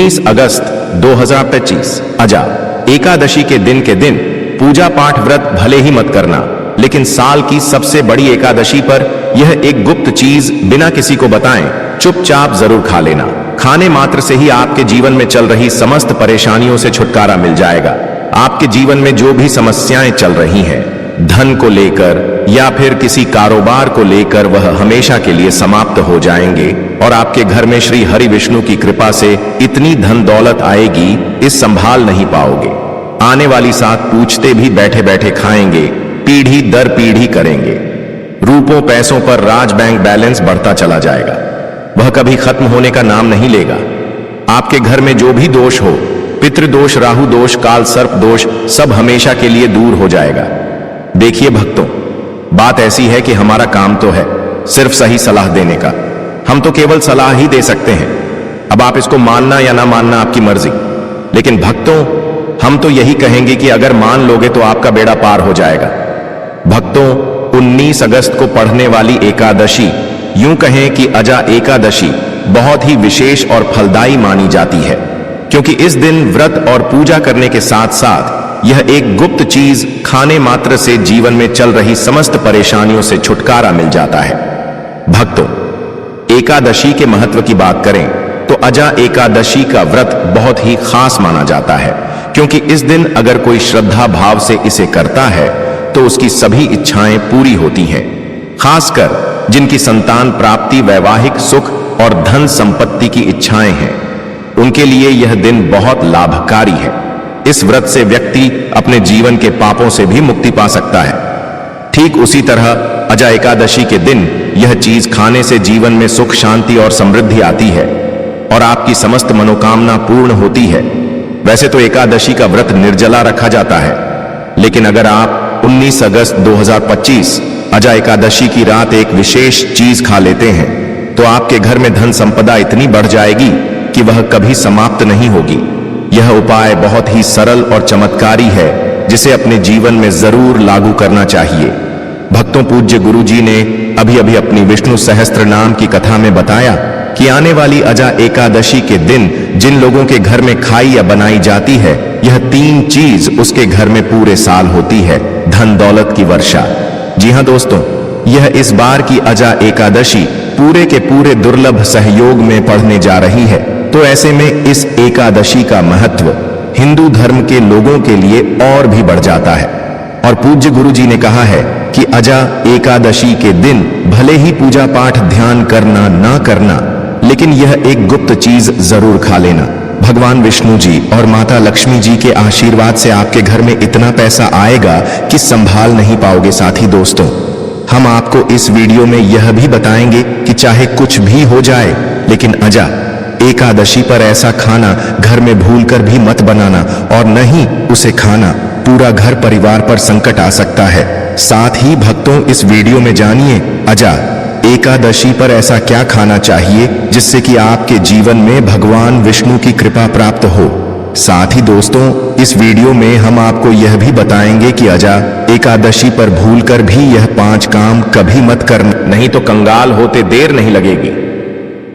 19 अगस्त 2025 अजा एकादशी के दिन पूजा पाठ व्रत भले ही मत करना, लेकिन साल की सबसे बड़ी एकादशी पर यह एक गुप्त चीज बिना किसी को बताएं चुपचाप जरूर खा लेना। खाने मात्र से ही आपके जीवन में चल रही समस्त परेशानियों से छुटकारा मिल जाएगा। आपके जीवन में जो भी समस्याएं चल रही हैं, धन को लेकर या फिर किसी कारोबार को लेकर, वह हमेशा के लिए समाप्त हो जाएंगे और आपके घर में श्री हरि विष्णु की कृपा से इतनी धन दौलत आएगी, इस संभाल नहीं पाओगे। आने वाली 7 पूछते भी बैठे बैठे खाएंगे, पीढ़ी दर पीढ़ी करेंगे। रूपों पैसों पर राज बैंक बैलेंस बढ़ता चला जाएगा, वह कभी खत्म होने का नाम नहीं लेगा। आपके घर में जो भी दोष हो, पितृदोष, राहु दोष, काल सर्प दोष, सब हमेशा के लिए दूर हो जाएगा। देखिए भक्तों, बात ऐसी है कि हमारा काम तो है सिर्फ सही सलाह देने का। हम तो केवल सलाह ही दे सकते हैं। अब आप इसको मानना या ना मानना आपकी मर्जी, लेकिन भक्तों हम तो यही कहेंगे कि अगर मान लोगे तो आपका बेड़ा पार हो जाएगा। भक्तों, 19 अगस्त को पढ़ने वाली एकादशी, यूं कहें कि अजा एकादशी, बहुत ही विशेष और फलदायी मानी जाती है, क्योंकि इस दिन व्रत और पूजा करने के साथ साथ यह एक गुप्त चीज खाने मात्र से जीवन में चल रही समस्त परेशानियों से छुटकारा मिल जाता है। भक्तों, एकादशी के महत्व की बात करें तो अजा एकादशी का व्रत बहुत ही खास माना जाता है, क्योंकि इस दिन अगर कोई श्रद्धा भाव से इसे करता है तो उसकी सभी इच्छाएं पूरी होती हैं। खासकर जिनकी संतान प्राप्ति, वैवाहिक सुख और धन संपत्ति की इच्छाएं हैं, उनके लिए यह दिन बहुत लाभकारी है। इस व्रत से व्यक्ति अपने जीवन के पापों से भी मुक्ति पा सकता है। ठीक उसी तरह अजा एकादशी के दिन यह चीज खाने से जीवन में सुख, शांति और समृद्धि आती है और आपकी समस्त मनोकामना पूर्ण होती है। वैसे तो एकादशी का व्रत निर्जला रखा जाता है, लेकिन अगर आप 19 अगस्त 2025 अजा एकादशी की रात एक विशेष चीज खा लेते हैं तो आपके घर में धन संपदा इतनी बढ़ जाएगी कि वह कभी समाप्त नहीं होगी। यह उपाय बहुत ही सरल और चमत्कारी है, जिसे अपने जीवन में जरूर लागू करना चाहिए। भक्तों, पूज्य गुरु जी ने अभी अभी अपनी विष्णु सहस्त्र नाम की कथा में बताया कि आने वाली अजा एकादशी के दिन जिन लोगों के घर में खाई या बनाई जाती है, यह 3 चीज उसके घर में पूरे साल होती है। धन दौलत की वर्षा। जी हां दोस्तों, यह इस बार की अजा एकादशी पूरे के पूरे दुर्लभ सहयोग में पढ़ने जा रही है। तो ऐसे में इस एकादशी का महत्व हिंदू धर्म के लोगों के लिए और भी बढ़ जाता है। और पूज्य गुरु जी ने कहा है कि अजा एकादशी के दिन भले ही पूजा पाठ ध्यान करना ना करना, लेकिन यह एक गुप्त चीज जरूर खा लेना। भगवान विष्णु जी और माता लक्ष्मी जी के आशीर्वाद से आपके घर में इतना पैसा आएगा कि संभाल नहीं पाओगे। साथी दोस्तों, हम आपको इस वीडियो में यह भी बताएंगे कि चाहे कुछ भी हो जाए, लेकिन अजा एकादशी पर ऐसा खाना घर में भूलकर भी मत बनाना, और न ही उसे खाना, पूरा घर परिवार पर संकट आ सकता है। साथ ही भक्तों, इस वीडियो में जानिए अजा एकादशी पर ऐसा क्या खाना चाहिए जिससे कि आपके जीवन में भगवान विष्णु की कृपा प्राप्त हो। साथ ही दोस्तों, इस वीडियो में हम आपको यह भी बताएंगे कि अजा एकादशी पर भूलकर भी यह 5 काम कभी मत करना, नहीं तो कंगाल होते देर नहीं लगेगी।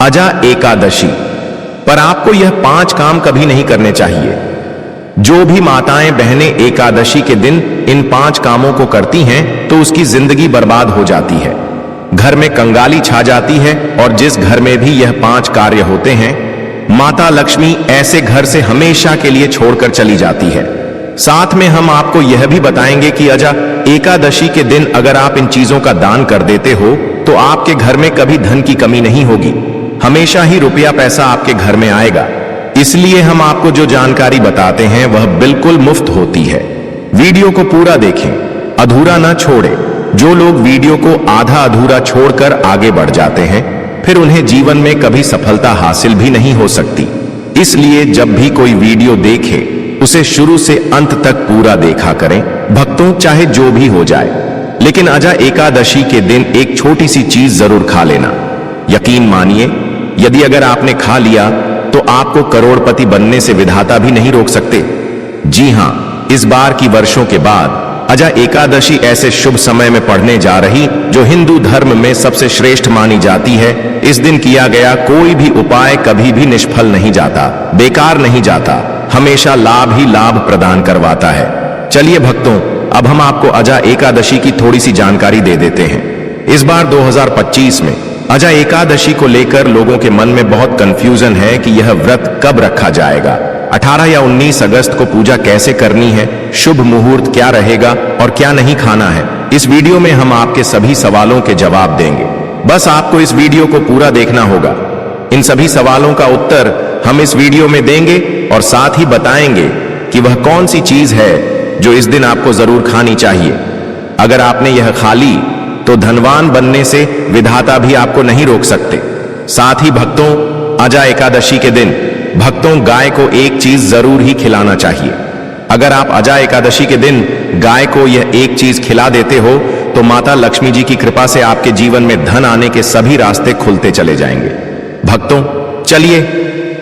अजा एकादशी पर आपको यह 5 काम कभी नहीं करने चाहिए। जो भी माताएं बहनें एकादशी के दिन इन 5 कामों को करती हैं तो उसकी जिंदगी बर्बाद हो जाती है, घर में कंगाली छा जाती है, और जिस घर में भी यह 5 कार्य होते हैं, माता लक्ष्मी ऐसे घर से हमेशा के लिए छोड़कर चली जाती है। साथ में हम आपको यह भी बताएंगे कि अजा एकादशी के दिन अगर आप इन चीजों का दान कर देते हो तो आपके घर में कभी धन की कमी नहीं होगी, हमेशा ही रुपया पैसा आपके घर में आएगा। इसलिए हम आपको जो जानकारी बताते हैं वह बिल्कुल मुफ्त होती है। वीडियो को पूरा देखें, अधूरा ना छोड़े। जो लोग वीडियो को आधा अधूरा छोड़कर आगे बढ़ जाते हैं, फिर उन्हें जीवन में कभी सफलता हासिल भी नहीं हो सकती। इसलिए जब भी कोई वीडियो देखे उसे शुरू से अंत तक पूरा देखा करें। भक्तों, चाहे जो भी हो जाए, लेकिन अजा एकादशी के दिन एक छोटी सी चीज जरूर खा लेना। यकीन मानिए, यदि अगर आपने खा लिया तो आपको करोड़पति बनने से विधाता भी नहीं रोक सकते। जी हां, इस बार की वर्षों के बाद अजा एकादशी ऐसे शुभ समय में पढ़ने जा रही जो हिंदू धर्म में सबसे श्रेष्ठ मानी जाती है। इस दिन किया गया कोई भी उपाय कभी भी निष्फल नहीं जाता, बेकार नहीं जाता, हमेशा लाभ ही लाभ प्रदान करवाता है। चलिए भक्तों, अब हम आपको अजा एकादशी की थोड़ी सी जानकारी दे देते हैं। इस बार 2025 में अजा एकादशी को लेकर लोगों के मन में बहुत कंफ्यूजन है कि यह व्रत कब रखा जाएगा, 18 या 19 अगस्त को पूजा कैसे करनी है, शुभ मुहूर्त क्या रहेगा और क्या नहीं खाना है। इस वीडियो में हम आपके सभी सवालों के जवाब देंगे। बस आपको इस वीडियो को पूरा देखना होगा। इन सभी सवालों का उत्तर हम इस वीडियो में देंगे और साथ ही बताएंगे कि वह कौन सी चीज है जो इस दिन आपको जरूर खानी चाहिए। अगर आपने यह खा ली तो धनवान बनने से विधाता भी आपको नहीं रोक सकते। साथ ही भक्तों, अजा एकादशी के दिन भक्तों गाय को एक चीज जरूर ही खिलाना चाहिए। अगर आप अजा एकादशी के दिन गाय को यह एक चीज खिला देते हो तो माता लक्ष्मी जी की कृपा से आपके जीवन में धन आने के सभी रास्ते खुलते चले जाएंगे। भक्तों चलिए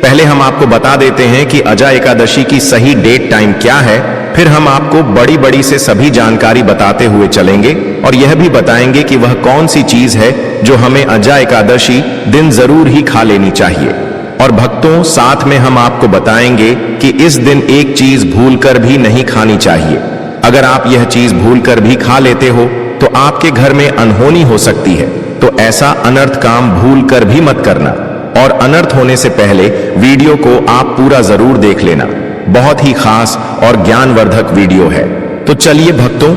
पहले हम आपको बता देते हैं कि अजा एकादशी की सही डेट टाइम क्या है, फिर हम आपको बड़ी बड़ी से सभी जानकारी बताते हुए चलेंगे और यह भी बताएंगे कि वह कौन सी चीज है जो हमें अजा एकादशी दिन जरूर ही खा लेनी चाहिए। और भक्तों साथ में हम आपको बताएंगे कि इस दिन एक चीज भूलकर भी नहीं खानी चाहिए। अगर आप यह चीज भूलकर भी खा लेते हो तो आपके घर में अनहोनी हो सकती है, तो ऐसा अनर्थ काम भूलकर भी मत करना। और अनर्थ होने से पहले वीडियो को आप पूरा जरूर देख लेना, बहुत ही खास और ज्ञानवर्धक वीडियो है। तो चलिए भक्तों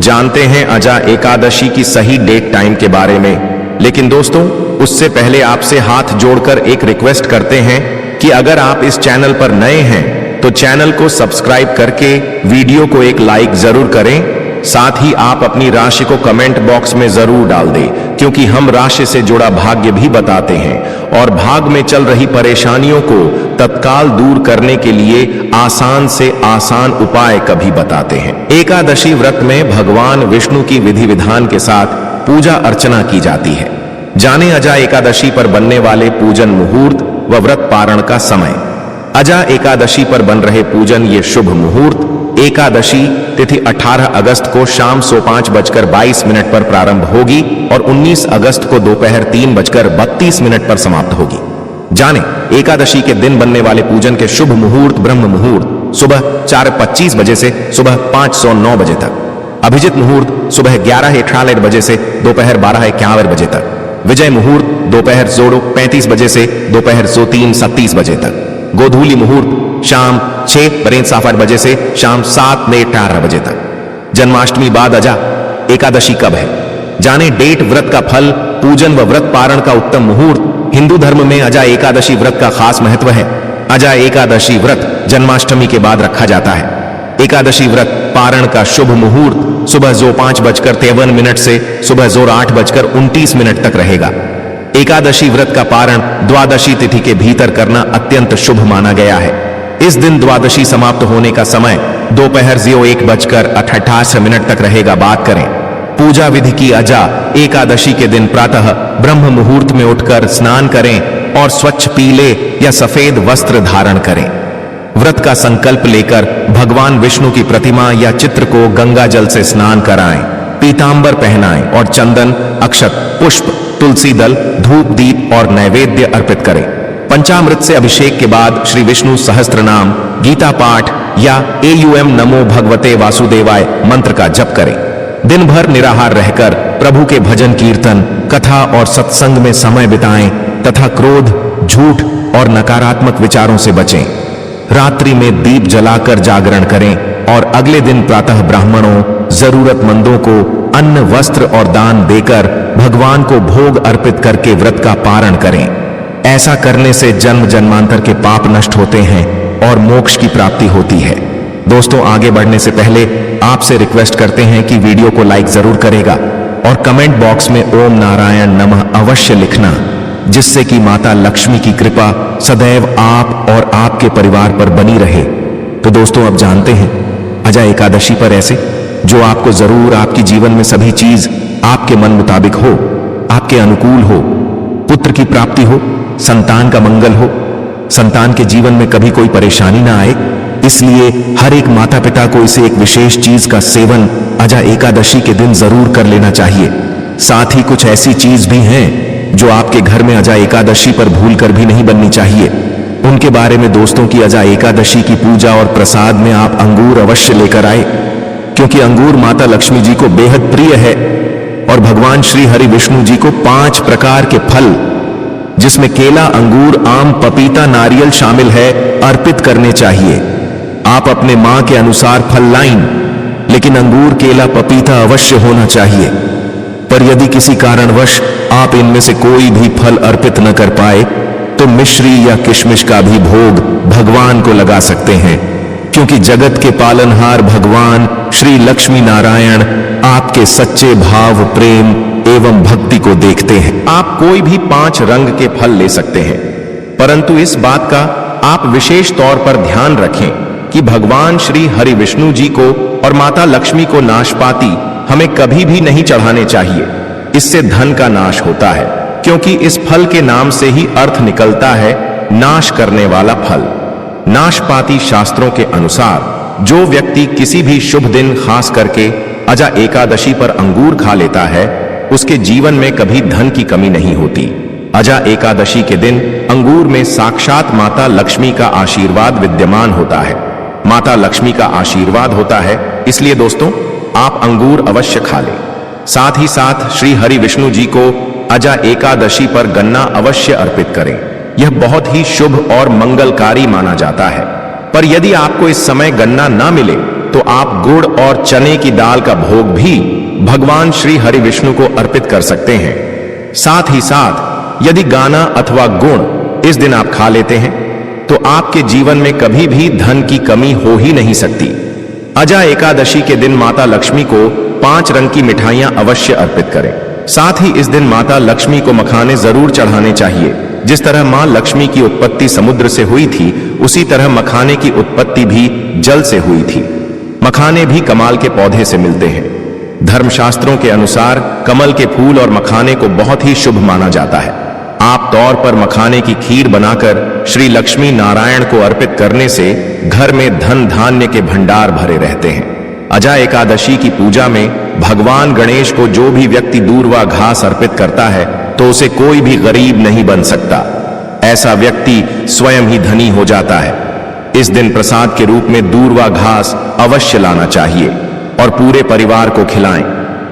जानते हैं अजा एकादशी की सही डेट टाइम के बारे में। लेकिन दोस्तों उससे पहले आपसे हाथ जोड़कर एक रिक्वेस्ट करते हैं कि अगर आप इस चैनल पर नए हैं तो चैनल को सब्सक्राइब करके वीडियो को एक लाइक जरूर करें। साथ ही आप अपनी राशि को कमेंट बॉक्स में जरूर डाल दें, क्योंकि हम राशि से जुड़ा भाग्य भी बताते हैं और भाग में चल रही परेशानियों को तत्काल दूर करने के लिए आसान से आसान उपाय कभी बताते हैं। एकादशी व्रत में भगवान विष्णु की विधि विधान के साथ पूजा अर्चना की जाती है। जाने अजा एकादशी पर बनने वाले पूजन मुहूर्त व व्रत पारण का समय। अजा एकादशी पर बन रहे पूजन ये शुभ मुहूर्त एकादशी तिथि 18 अगस्त को शाम 5:22 पर प्रारंभ होगी और 19 अगस्त को दोपहर 3:32 पर समाप्त होगी। जाने एकादशी के दिन बनने वाले पूजन के शुभ मुहूर्त। ब्रह्म मुहूर्त सुबह 4:25 बजे से सुबह 5:09 बजे तक। अभिजित मुहूर्त सुबह 11:48 बजे से दोपहर 12:51 बजे तक। विजय मुहूर्त दोपहर 2:35 बजे से दोपहर 3:37 बजे तक। गोधूली मुहूर्त शाम 6:58 बजे से शाम 7:18 बजे तक। जन्माष्टमी बाद अजा एकादशी कब है, जाने डेट, व्रत का फल, पूजन व व्रत पारण का उत्तम मुहूर्त। हिंदू धर्म में अजा एकादशी व्रत का खास महत्व है। अजा एकादशी व्रत जन्माष्टमी के बाद रखा जाता है। एकादशी व्रत पारण का शुभ मुहूर्त सुबह 5:53 से सुबह 8:29 तक रहेगा। एकादशी व्रत का पारण द्वादशी तिथि के भीतर करना अत्यंत शुभ माना गया है। इस दिन द्वादशी समाप्त होने का समय दोपहर 1:58 तक रहेगा। बात करें पूजा विधि की। अजा एकादशी के दिन प्रातः ब्रह्म मुहूर्त में उठकर स्नान करें और स्वच्छ पीले या सफेद वस्त्र धारण करें। व्रत का संकल्प लेकर भगवान विष्णु की प्रतिमा या चित्र को गंगा जल से स्नान कराएं, पीतांबर पहनाएं और चंदन, अक्षत, पुष्प, तुलसी दल, धूप, दीप और नैवेद्य अर्पित करें। पंचामृत से अभिषेक के बाद श्री विष्णु सहस्त्र नाम, गीता पाठ या एयूएम नमो भगवते वासुदेवाय मंत्र का जप करें। दिन भर निराहार रहकर प्रभु के भजन, कीर्तन, कथा और सत्संग में समय बिताएं तथा क्रोध, झूठ और नकारात्मक विचारों से बचें। रात्रि में दीप जलाकर जागरण करें और अगले दिन प्रातः ब्राह्मणों, जरूरतमंदों को अन्न, वस्त्र और दान देकर भगवान को भोग अर्पित करके व्रत का पारण करें। ऐसा करने से जन्म जन्मांतर के पाप नष्ट होते हैं और मोक्ष की प्राप्ति होती है। दोस्तों आगे बढ़ने से पहले आपसे रिक्वेस्ट करते हैं कि वीडियो को लाइक जरूर करेगा और कमेंट बॉक्स में ओम नारायण नमः अवश्य लिखना, जिससे कि माता लक्ष्मी की कृपा सदैव आप और आपके परिवार पर बनी रहे। तो दोस्तों अब जानते हैं अजा एकादशी पर ऐसे जो आपको जरूर आपकी जीवन में सभी चीज आपके मन मुताबिक हो, आपके अनुकूल हो, पुत्र की प्राप्ति हो, संतान का मंगल हो, संतान के जीवन में कभी कोई परेशानी ना आए, इसलिए हर एक माता पिता को इसे एक विशेष चीज का सेवन अजा एकादशी के दिन जरूर कर लेना चाहिए। साथ ही कुछ ऐसी चीज भी हैं जो आपके घर में अजा एकादशी पर भूलकर भी नहीं बननी चाहिए। उनके बारे में दोस्तों की अजा एकादशी की पूजा और प्रसाद में आप अंगूर अवश्य लेकर आए, क्योंकि अंगूर माता लक्ष्मी जी को बेहद प्रिय है और भगवान श्री हरि विष्णु जी को 5 प्रकार के फल, जिसमें केला, अंगूर, आम, पपीता, नारियल शामिल है, अर्पित करने चाहिए। आप अपने मां के अनुसार फल लाइन, लेकिन अंगूर, केला, पपीता अवश्य होना चाहिए। पर यदि किसी कारणवश आप इनमें से कोई भी फल अर्पित न कर पाए तो मिश्री या किशमिश का भी भोग भगवान को लगा सकते हैं, क्योंकि जगत के पालनहार भगवान श्री लक्ष्मी नारायण आपके सच्चे भाव, प्रेम एवं भक्ति को देखते हैं। आप कोई भी 5 रंग के फल ले सकते हैं, परंतु इस बात का आप विशेष तौर पर ध्यान रखें कि भगवान श्री हरि विष्णु जी को और माता लक्ष्मी को नाशपाती हमें कभी भी नहीं चढ़ाने चाहिए। इससे धन का नाश होता है, क्योंकि इस फल के नाम से ही अर्थ निकलता है नाश करने वाला फल। नाशपाती शास्त्रों के अनुसार जो व्यक्ति किसी भी शुभ दिन, खास करके अजा एकादशी पर अंगूर खा लेता है, उसके जीवन में कभी धन की कमी नहीं होती। अजा एकादशी के दिन अंगूर में साक्षात माता लक्ष्मी का आशीर्वाद विद्यमान होता है। माता लक्ष्मी का आशीर्वाद होता है, इसलिए दोस्तों आप अंगूर अवश्य खा लें। साथ ही साथ श्री हरि विष्णु जी को अजा एकादशी पर गन्ना अवश्य अर्पित करें। यह बहुत ही शुभ और मंगलकारी माना जाता है। पर यदि आपको इस समय गन्ना ना मिले तो आप गुड़ और चने की दाल का भोग भी भगवान श्री हरि विष्णु को अर्पित कर सकते हैं। साथ ही साथ यदि गाना अथवा गुण इस दिन आप खा लेते हैं तो आपके जीवन में कभी भी धन की कमी हो ही नहीं सकती। अजा एकादशी के दिन माता लक्ष्मी को 5 रंग की मिठाइयां अवश्य अर्पित करें। साथ ही इस दिन माता लक्ष्मी को मखाने जरूर चढ़ाने चाहिए। जिस तरह मां लक्ष्मी की उत्पत्ति समुद्र से हुई थी, उसी तरह मखाने की उत्पत्ति भी जल से हुई थी। मखाने भी कमाल के पौधे से मिलते हैं। धर्मशास्त्रों के अनुसार कमल के फूल और मखाने को बहुत ही शुभ माना जाता है। आप तौर पर मखाने की खीर बनाकर श्री लक्ष्मी नारायण को अर्पित करने से घर में धन धान्य के भंडार भरे रहते हैं। अजा एकादशी की पूजा में भगवान गणेश को जो भी व्यक्ति दूर्वा घास अर्पित करता है तो उसे कोई भी गरीब नहीं बन सकता। ऐसा व्यक्ति स्वयं ही धनी हो जाता है। इस दिन प्रसाद के रूप में दूर्वा घास अवश्य लाना चाहिए और पूरे परिवार को खिलाएं।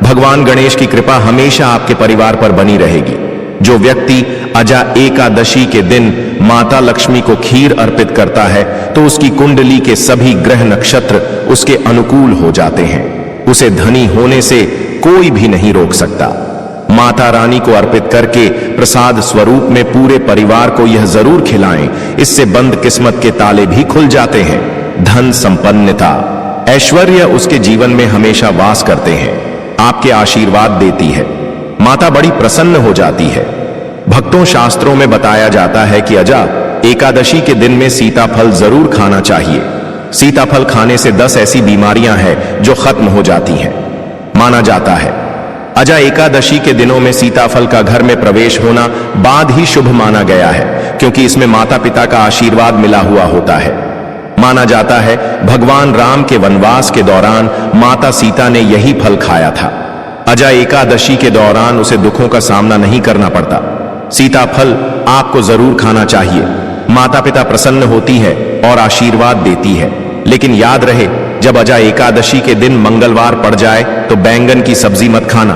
भगवान गणेश की कृपा हमेशा आपके परिवार पर बनी रहेगी। जो व्यक्ति अजा एकादशी के दिन माता लक्ष्मी को खीर अर्पित करता है तो उसकी कुंडली के सभी ग्रह नक्षत्र उसके अनुकूल हो जाते हैं। उसे धनी होने से कोई भी नहीं रोक सकता। माता रानी को अर्पित करके प्रसाद स्वरूप में पूरे परिवार को यह जरूर खिलाएं, इससे बंद किस्मत के ताले भी खुल जाते हैं। धन, संपन्नता, ऐश्वर्य उसके जीवन में हमेशा वास करते हैं। आपके आशीर्वाद देती है। माता बड़ी प्रसन्न हो जाती है। भक्तों, शास्त्रों में बताया जाता है कि अजा एकादशी के दिन में सीताफल जरूर खाना चाहिए। सीताफल खाने से 10 ऐसी बीमारियां हैं जो खत्म हो जाती हैं। माना जाता है अजा एकादशी के दिनों में सीताफल का घर में प्रवेश होना बाद ही शुभ माना गया है, क्योंकि इसमें माता पिता का आशीर्वाद मिला हुआ होता है। माना जाता है भगवान राम के वनवास के दौरान माता सीता ने यही फल खाया था। अजा एकादशी के दौरान उसे दुखों का सामना नहीं करना पड़ता। सीताफल आपको जरूर खाना चाहिए। माता पिता प्रसन्न होती है और आशीर्वाद देती है। लेकिन याद रहे, जब अजा एकादशी के दिन मंगलवार पड़ जाए तो बैंगन की सब्जी मत खाना,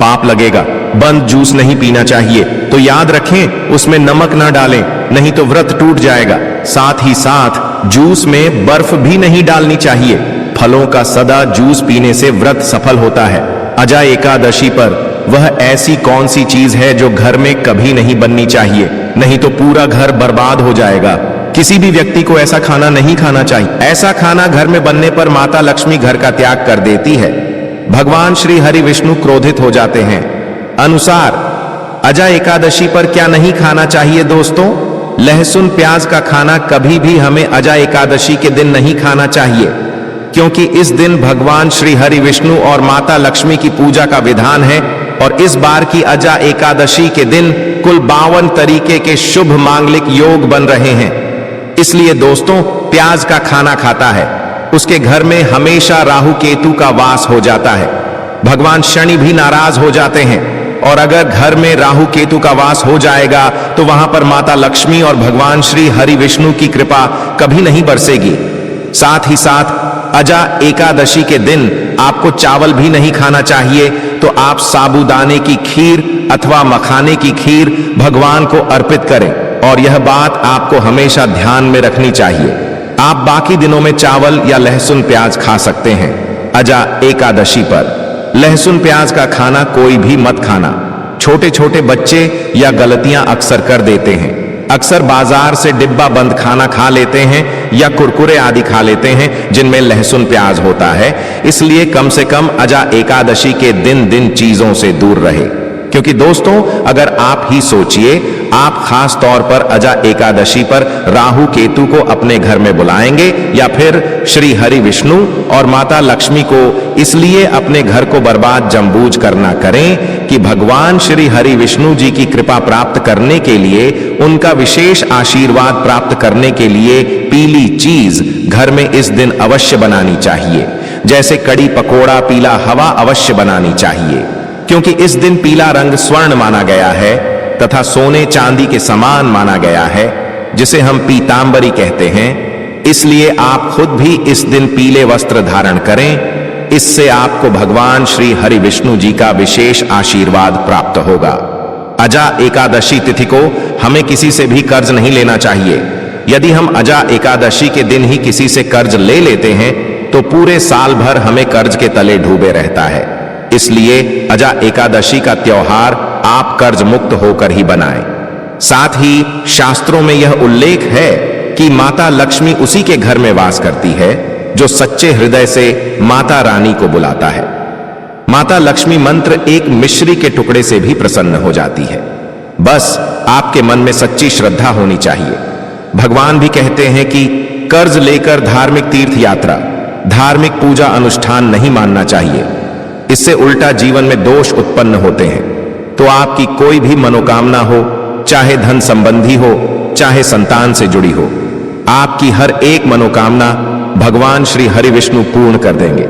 पाप लगेगा। बंद जूस नहीं पीना चाहिए, तो याद रखें उसमें नमक ना डालें, नहीं तो व्रत टूट जाएगा। साथ ही साथ जूस में बर्फ भी नहीं डालनी चाहिए। फलों का सदा जूस पीने से व्रत सफल होता है। अजा एकादशी पर वह ऐसी कौन सी चीज है जो घर में कभी नहीं बननी चाहिए, नहीं तो पूरा घर बर्बाद हो जाएगा। किसी भी व्यक्ति को ऐसा खाना नहीं खाना चाहिए। ऐसा खाना घर में बनने पर माता लक्ष्मी घर का त्याग कर देती है। भगवान श्री हरि विष्णु क्रोधित हो जाते हैं। अनुसार अजा एकादशी पर क्या नहीं खाना चाहिए दोस्तों? लहसुन प्याज का खाना कभी भी हमें अजा एकादशी के दिन नहीं खाना चाहिए, क्योंकि इस दिन भगवान श्री हरि विष्णु और माता लक्ष्मी की पूजा का विधान है। और इस बार की अजा एकादशी के दिन कुल 52 तरीके के शुभ मांगलिक योग बन रहे हैं। इसलिए दोस्तों, प्याज का खाना खाता है उसके घर में हमेशा राहु केतु का वास हो जाता है। भगवान शनि भी नाराज हो जाते हैं, और अगर घर में राहु केतु का वास हो जाएगा तो वहां पर माता लक्ष्मी और भगवान श्री हरि विष्णु की कृपा कभी नहीं बरसेगी। साथ ही साथ अजा एकादशी के दिन आपको चावल भी नहीं खाना चाहिए, तो आप साबूदाने की खीर अथवा मखाने की खीर भगवान को अर्पित करें, और यह बात आपको हमेशा ध्यान में रखनी चाहिए। आप बाकी दिनों में चावल या लहसुन प्याज खा सकते हैं, अजा एकादशी पर लहसुन प्याज का खाना कोई भी मत खाना। छोटे छोटे बच्चे या गलतियां अक्सर कर देते हैं, अक्सर बाजार से डिब्बा बंद खाना खा लेते हैं या कुरकुरे आदि खा लेते हैं जिनमें लहसुन प्याज होता है। इसलिए कम से कम अजा एकादशी के दिन चीजों से दूर रहे, क्योंकि दोस्तों, अगर आप ही सोचिए, आप खास तौर पर अजा एकादशी पर राहु केतु को अपने घर में बुलाएंगे या फिर श्री हरि विष्णु और माता लक्ष्मी को इसलिए अपने घर को बर्बाद जमबूझ करना करें कि भगवान श्री हरि विष्णु जी की कृपा प्राप्त करने के लिए, उनका विशेष आशीर्वाद प्राप्त करने के लिए पीली चीज घर में इस दिन अवश्य बनानी चाहिए। जैसे कड़ी पकोड़ा, पीला हवा अवश्य बनानी चाहिए, क्योंकि इस दिन पीला रंग स्वर्ण माना गया है तथा सोने चांदी के समान माना गया है, जिसे हम पीतांबरी कहते हैं। इसलिए आप खुद भी इस दिन पीले वस्त्र धारण करें, इससे आपको भगवान श्री हरि विष्णु जी का विशेष आशीर्वाद प्राप्त होगा। अजा एकादशी तिथि को हमें किसी से भी कर्ज नहीं लेना चाहिए। यदि हम अजा एकादशी के दिन ही किसी से कर्ज ले लेते हैं तो पूरे साल भर हमें कर्ज के तले डूबे रहता है। इसलिए अजा एकादशी का त्योहार आप कर्ज मुक्त होकर ही बनाएं। साथ ही शास्त्रों में यह उल्लेख है कि माता लक्ष्मी उसी के घर में वास करती है जो सच्चे हृदय से माता रानी को बुलाता है। माता लक्ष्मी मंत्र एक मिश्री के टुकड़े से भी प्रसन्न हो जाती है। बस आपके मन में सच्ची श्रद्धा होनी चाहिए। भगवान भी कहते हैं कि कर्ज लेकर धार्मिक तीर्थ यात्रा, धार्मिक पूजा अनुष्ठान नहीं मानना चाहिए, इससे उल्टा जीवन में दोष उत्पन्न होते हैं। तो आपकी कोई भी मनोकामना हो, चाहे धन संबंधी हो, चाहे संतान से जुड़ी हो, आपकी हर एक मनोकामना भगवान श्री हरि विष्णु पूर्ण कर देंगे।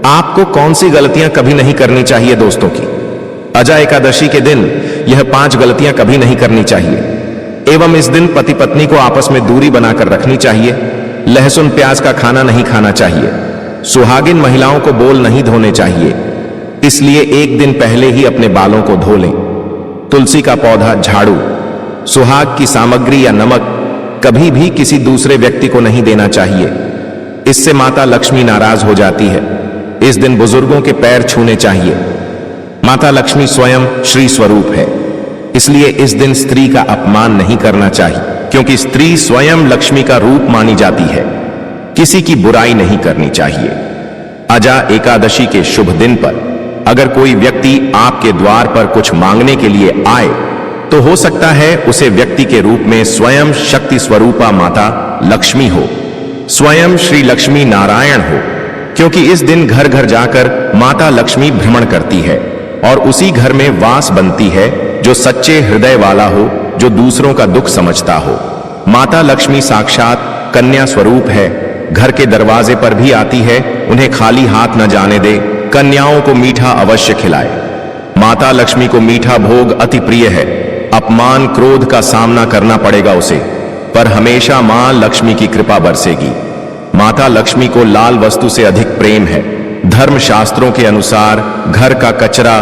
आपको कौन सी गलतियां कभी नहीं करनी चाहिए दोस्तों की? अजा एकादशी के दिन यह 5 गलतियां कभी नहीं करनी चाहिए। एवं इस दिन पति पत्नी को आपस में दूरी बनाकर रखनी चाहिए। लहसुन प्याज का खाना नहीं खाना चाहिए। सुहागिन महिलाओं को बोल नहीं धोने चाहिए, इसलिए एक दिन पहले ही अपने बालों को धो लें। तुलसी का पौधा, झाड़ू, सुहाग की सामग्री या नमक कभी भी किसी दूसरे व्यक्ति को नहीं देना चाहिए, इससे माता लक्ष्मी नाराज हो जाती है। इस दिन बुजुर्गों के पैर छूने चाहिए। माता लक्ष्मी स्वयं श्री स्वरूप है, इसलिए इस दिन स्त्री का अपमान नहीं करना चाहिए, क्योंकि स्त्री स्वयं लक्ष्मी का रूप मानी जाती है। किसी की बुराई नहीं करनी चाहिए। अजा एकादशी के शुभ दिन पर अगर कोई व्यक्ति आपके द्वार पर कुछ मांगने के लिए आए तो हो सकता है उसे व्यक्ति के रूप में स्वयं शक्ति स्वरूपा माता लक्ष्मी हो, स्वयं श्री लक्ष्मी नारायण हो, क्योंकि इस दिन घर घर जाकर माता लक्ष्मी भ्रमण करती है और उसी घर में वास बनती है जो सच्चे हृदय वाला हो, जो दूसरों का दुख समझता हो। माता लक्ष्मी साक्षात कन्या स्वरूप है, घर के दरवाजे पर भी आती है। उन्हें खाली हाथ न जाने दे, कन्याओं को मीठा अवश्य खिलाए। माता लक्ष्मी को मीठा भोग अति प्रिय है। अपमान क्रोध का सामना करना पड़ेगा उसे, पर हमेशा मां लक्ष्मी की कृपा बरसेगी। माता लक्ष्मी को लाल वस्तु से अधिक प्रेम है। धर्म शास्त्रों के अनुसार घर का कचरा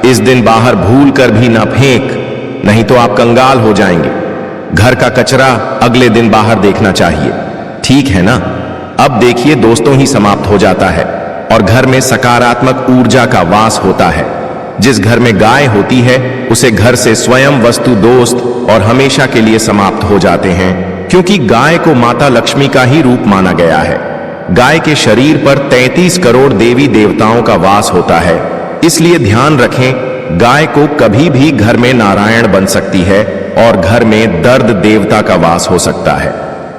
इस दिन बाहर भूल कर भी ना फेंक, नहीं तो आप कंगाल हो जाएंगे। घर का कचरा अगले दिन बाहर देखना चाहिए, ठीक है ना? अब देखिए दोस्तों, ही समाप्त हो जाता है और घर में सकारात्मक ऊर्जा का वास होता है। जिस घर में गाय होती है उसे घर से स्वयं वस्तु दोस्त और हमेशा के लिए समाप्त हो जाते हैं, क्योंकि गाय को माता लक्ष्मी का ही रूप माना गया है। गाय के शरीर पर 33 करोड़ देवी देवताओं का वास होता है, इसलिए ध्यान रखें, गाय को कभी भी घर में नारायण बन सकती है और घर में दर्द देवता का वास हो सकता है।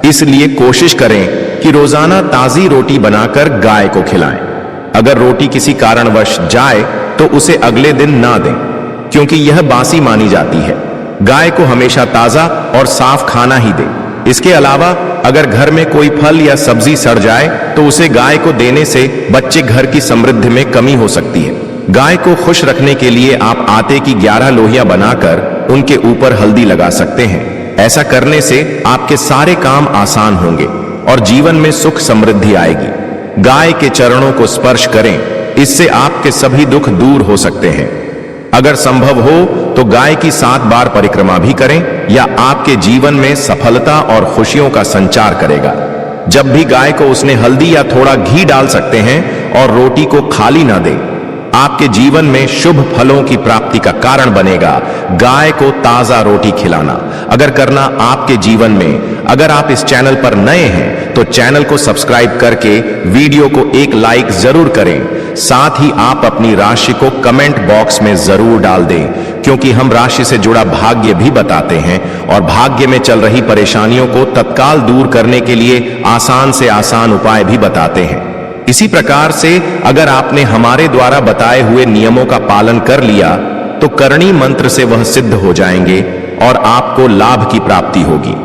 इसलिए कोशिश करें कि रोजाना ताजी रोटी बनाकर गाय को खिलाएं। अगर रोटी किसी कारणवश जाए तो उसे अगले दिन ना दें, क्योंकि यह बासी मानी जाती है। गाय को हमेशा ताजा और साफ खाना ही दें। इसके अलावा अगर घर में कोई फल या सब्जी सड़ जाए तो उसे गाय को देने से बच्चे घर की समृद्धि में कमी हो सकती है। गाय को खुश रखने के लिए आप आटे की 11 लोहियां बनाकर उनके ऊपर हल्दी लगा सकते हैं। ऐसा करने से आपके सारे काम आसान होंगे और जीवन में सुख समृद्धि आएगी। गाय के चरणों को स्पर्श करें, इससे आपके सभी दुख दूर हो सकते हैं। अगर संभव हो तो गाय की 7 बार परिक्रमा भी करें, या आपके जीवन में सफलता और खुशियों का संचार करेगा। जब भी गाय को उसने हल्दी या थोड़ा घी डाल सकते हैं और रोटी को खाली ना दें, आपके जीवन में शुभ फलों की प्राप्ति का कारण बनेगा। गाय को ताजा रोटी खिलाना अगर करना आपके जीवन में, अगर आप इस चैनल पर नए हैं तो चैनल को सब्सक्राइब करके वीडियो को एक लाइक जरूर करें। साथ ही आप अपनी राशि को कमेंट बॉक्स में जरूर डाल दें, क्योंकि हम राशि से जुड़ा भाग्य भी बताते हैं और भाग्य में चल रही परेशानियों को तत्काल दूर करने के लिए आसान से आसान उपाय भी बताते हैं। इसी प्रकार से अगर आपने हमारे द्वारा बताए हुए नियमों का पालन कर लिया तो करणी मंत्र से वह सिद्ध हो जाएंगे और आपको लाभ की प्राप्ति होगी।